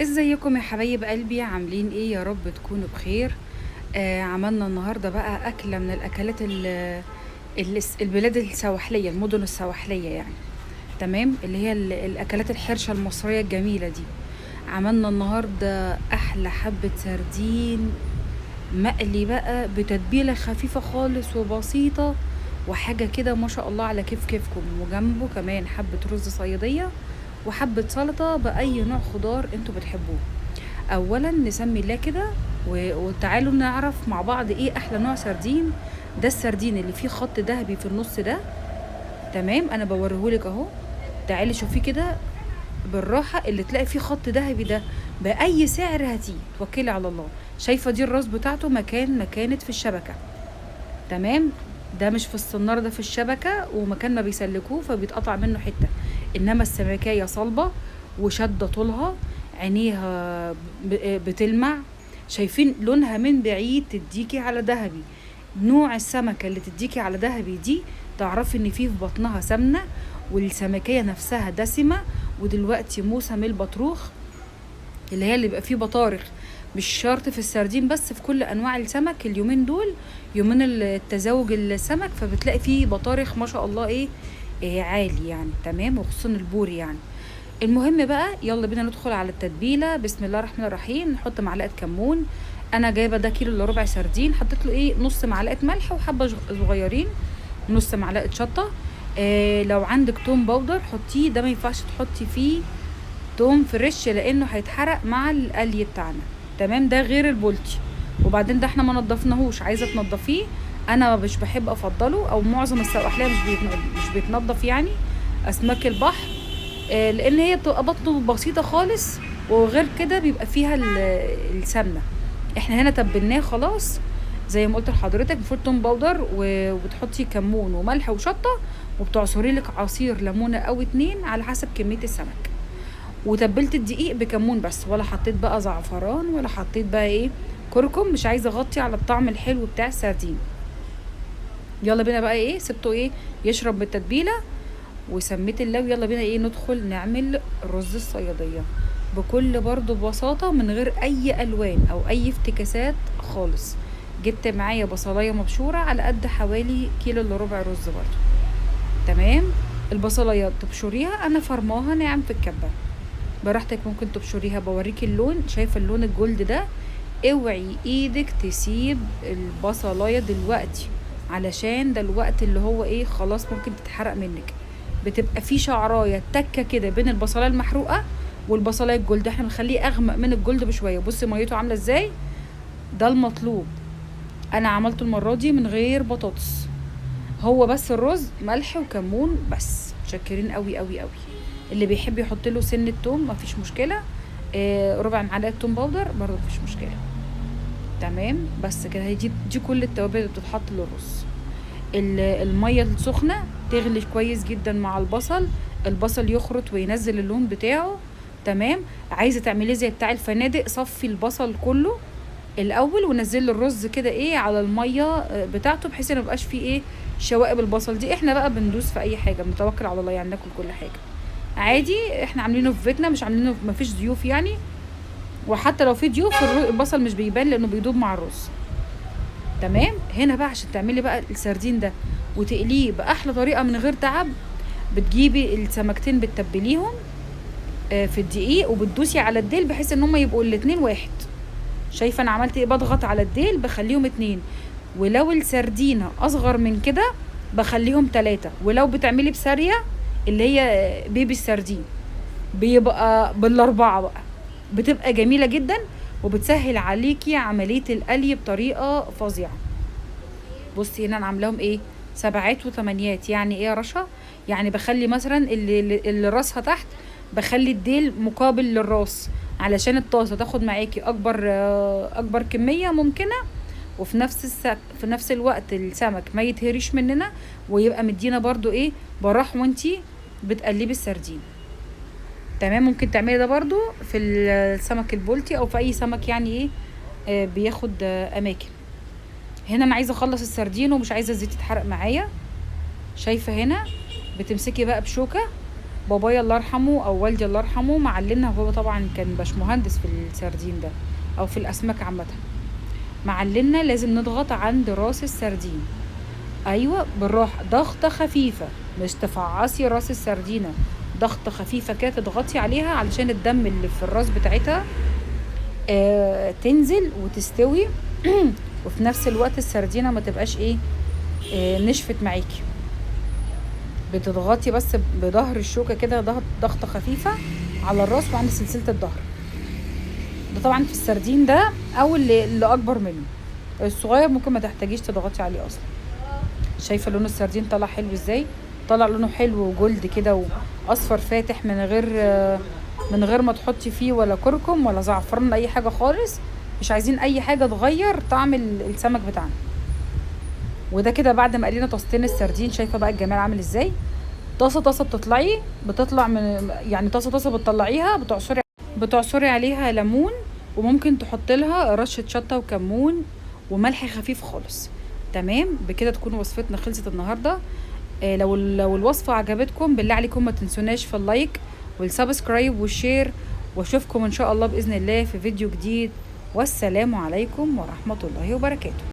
ازيكم يا حبايب قلبي؟ عاملين ايه؟ يا رب تكونوا بخير. عملنا النهارده بقى اكله من الاكلات البلاد السواحليه، المدن السواحليه يعني. تمام، اللي هي الاكلات الحرشه المصريه الجميله دي. عملنا النهارده احلى حبه سردين مقلي بقى بتتبيله خفيفه خالص وبسيطه، وحاجه كده ما شاء الله على كيف كيفكم. وجنبه كمان حبه رز صياديه وحبه سلطه باي نوع خضار انتوا بتحبوه. اولا نسمي الله كده وتعالوا نعرف مع بعض ايه احلى نوع سردين. ده السردين اللي فيه خط ذهبي في النص ده. تمام، انا بوريهولك اهو. تعالي شوفيه كده بالراحه، اللي تلاقي فيه خط ذهبي ده باي سعر هاتيه، توكلي على الله. شايفه دي الراس بتاعته مكان ما كانت في الشبكه. تمام، ده مش في الصناره، ده في الشبكه، ومكان ما بيسلكوه فبيتقطع منه حته. انما السمكيه صلبه وشده طولها، عينيها بتلمع. شايفين لونها من بعيد تديكي على ذهبي. نوع السمكة اللي تديكي على ذهبي دي تعرفي ان فيه في بطنها سمنة، والسمكية نفسها دسمة. ودلوقتي موسم البطروخ، اللي هي اللي بيبقى فيه بطارخ. مش شرط في السردين بس، في كل انواع السمك اليومين دول يومين التزاوج السمك، فبتلاقي فيه بطارخ ما شاء الله إيه عالي يعني. تمام، وخصوصا البوري يعني. المهم بقى، يلا بينا ندخل على التتبيله. بسم الله الرحمن الرحيم. نحط معلقه كمون. انا جايبه ده كيلو الا ربع سردين، حطيت له نص معلقه ملح وحبه صغيرين. نص معلقه شطه. لو عندك توم باودر حطيه، ده ما ينفعش تحطي فيه توم فريش لانه هيتحرق مع القلي بتاعنا. تمام، ده غير البولتي. وبعدين ده احنا ما نضفناهوش، عايزه تنضفيه. انا مش بحب افضله، او معظم السواحليه مش بيتنضف يعني اسماك البحر. لان هي بتبقى بطنه بسيطه خالص، وغير كده بيبقى فيها السمنه. احنا هنا تبلناه خلاص. زي ما قلت لحضرتك، المفروض توم باودر وبتحطي كمون وملح وشطه، وبتعصري لك عصير ليمونه او اتنين على حسب كميه السمك. وتبلت الدقيق بكمون بس، ولا حطيت بقى زعفران ولا حطيت بقى كركم. مش عايزه اغطي على الطعم الحلو بتاع السردين. يلا بينا بقى سبته يشرب بالتتبيله. وسميت الله، ويلا بينا ندخل نعمل رز الصيادية بكل برضو ببساطة، من غير اي الوان او اي افتكاسات خالص. جبت معايا بصلاية مبشورة على قد حوالي كيلو الا ربع رز برضو. تمام، البصلاية تبشريها، انا فرماها ناعم في الكبة. براحتك ممكن تبشريها. بوريكي اللون، شايفة اللون الجولد ده؟ اوعي ايدك تسيب البصلاية دلوقتي، علشان ده الوقت اللي هو خلاص ممكن تتحرق منك. بتبقى في شعرايه تكه كده بين البصلايه المحروقه والبصلايه الجلد. احنا بنخليه اغمق من الجلد بشويه. بصي ميته عامله ازاي، ده المطلوب. انا عملته المره دي من غير بطاطس، هو بس الرز ملح وكمون بس. متشكرين قوي قوي قوي. اللي بيحب يحط له سنه توم مفيش مشكله. ربع معلقه توم باودر برضه مفيش مشكله. تمام، بس كده. هي دي كل التوابل اللي بتتحط للرز. الميه السخنه تغلي كويس جدا مع البصل. البصل يخرط وينزل اللون بتاعه. تمام، عايزه تعمليه زي بتاع الفنادق، صفي البصل كله الاول ونزل الرز كده على الميه بتاعته، بحيث ان ميبقاش فيه شوائب البصل دي. احنا بقى بندوس في اي حاجه، بنتوكل على الله يعني، ناكل كل حاجه عادي. احنا عاملينه في بيتنا، مش عاملينه مفيش ضيوف يعني. وحتى لو في ضيوف البصل مش بيبان لانه بيدوب مع الرز. تمام، هنا بقى عشان تعملي بقى السردين ده وتقليه باحلى طريقه من غير تعب، بتجيبي السمكتين بتتبليهم في الدقيق، وبتدوسي على الديل بحيث ان هم يبقوا الاتنين واحد. شايفه انا عملت بضغط على الديل بخليهم اتنين. ولو السردينه اصغر من كده بخليهم 3. ولو بتعملي بسارية اللي هي بيبي السردين بيبقى بالاربعه بقى، بتبقى جميله جدا وبتسهل عليكي عمليه القلي بطريقه فظيعه. بصي هنا انا عاملاهم سبعات وثمانيات. يعني يا رشا؟ يعني بخلي مثلا اللي راسها تحت، بخلي الديل مقابل للراس علشان الطاسه تاخد معاكي اكبر كميه ممكنه. وفي في نفس الوقت السمك ما يتهريش مننا، ويبقى مدينا برضو براح وانتي بتقلبي السردين. تمام، ممكن تعملي ده برضو في السمك البلطي او في اي سمك يعني بياخد اماكن. هنا انا عايزه اخلص السردين ومش عايزه الزيت يتحرق معايا. شايفه هنا بتمسكي بقى بشوكه بابايا الله يرحمه او والدي الله يرحمه معلمنا، هو طبعا كان باشمهندس في السردين ده او في الاسماك عامه. معلمنا لازم نضغط عند راس السردين، ايوه بالراحه، ضغطه خفيفه، مش تفعصي راس السردينه، ضغطه خفيفه كده تضغطي عليها علشان الدم اللي في الراس بتاعتها تنزل وتستوي وفي نفس الوقت السردينه ما تبقاش ايه نشفت معاكي. بتضغطي بس بظهر الشوكه كده، ضغطه خفيفه على الراس وعند سلسله الظهر. ده طبعا في السردين ده او اللي اكبر منه. الصغير ممكن ما تحتاجيش تضغطي عليه اصلا. شايفه لون السردين طلع حلو ازاي؟ طلع لونه حلو وجولد كده واصفر فاتح، من غير ما تحطي فيه ولا كركم ولا زعفران اي حاجه خالص. مش عايزين اي حاجه تغير طعم السمك بتاعنا. وده كده بعد ما قلينا طاستين السردين. شايفه بقى الجمال عامل ازاي؟ طاسه بتطلع من يعني طاسه بتطلعيها، بتعصري عليها ليمون، وممكن تحط لها رشه شطه وكمون وملح خفيف خالص. تمام بكده تكون وصفتنا خلصت النهارده. لو الوصفه عجبتكم بالله عليكم ما تنسوناش في اللايك والسبسكرايب والشير، واشوفكم ان شاء الله باذن الله في فيديو جديد. والسلام عليكم ورحمه الله وبركاته.